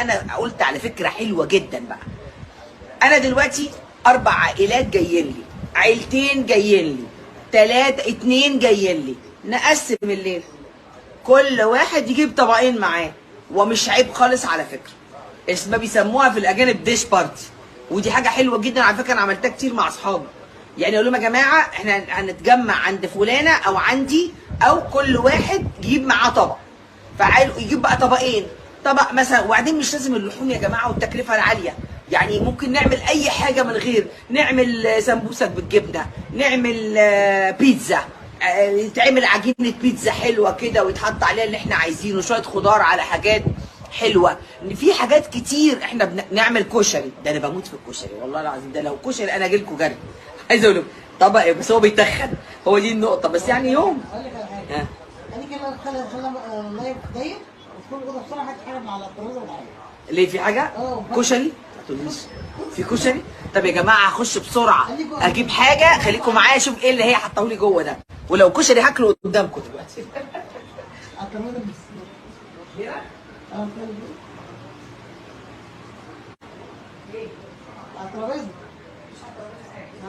انا قلت على فكره حلوه جدا بقى. انا دلوقتي 4 عائلات جايين لي، عيلتين جايين لي، 2 جايين لي، نقسم الليله، كل واحد يجيب طبقين معاه، ومش عيب خالص على فكره. اسمها بيسموها في الاجانب ديش بارتي، ودي حاجه حلوه جدا على فكره. انا عملتها كتير مع اصحابي، يعني اقول لهم يا جماعه احنا هنتجمع عند فلانه او عندي، او كل واحد يجيب معاه طبق، فعايز يجيب بقى طبقين، طبق مثلا. وبعدين مش لازم اللحوم يا جماعه والتكلفه العاليه، يعني ممكن نعمل اي حاجه من غير، نعمل سمبوسك بالجبنه، نعمل بيتزا، يتعمل عجينه بيتزا حلوه كده ويتحط عليها اللي احنا عايزينه، شويه خضار على حاجات حلوه. في حاجات كتير. احنا بنعمل كشري، ده انا بموت في الكشري والله العظيم، ده لو كشري انا اجي لكم جري. عايز اقول لكم طبق إيه، بس هو بيتخن، هو دي النقطه بس يعني يوم. اقول لك على حاجه. خليك يلا خلي اللايف ضيق وتدخل الاوضه بسرعه، هتحرم على الترابيزه ولا حاجه. ليه في حاجه؟ كشري؟ ما تقوليش في كشري. طب يا جماعه هخش بسرعه اجيب حاجه، خليكم معايا اشوف ايه اللي هي حطاه لي جوه ده، ولو كشري هاكله قدامكم دلوقتي. على الترابيزه بس. على الترابيزه.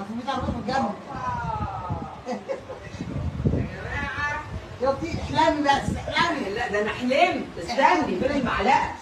في 100 عربيه من الجنب. شفتي احلامي بس احلامي. لا ده انا حلمت، استني فين المعلقه؟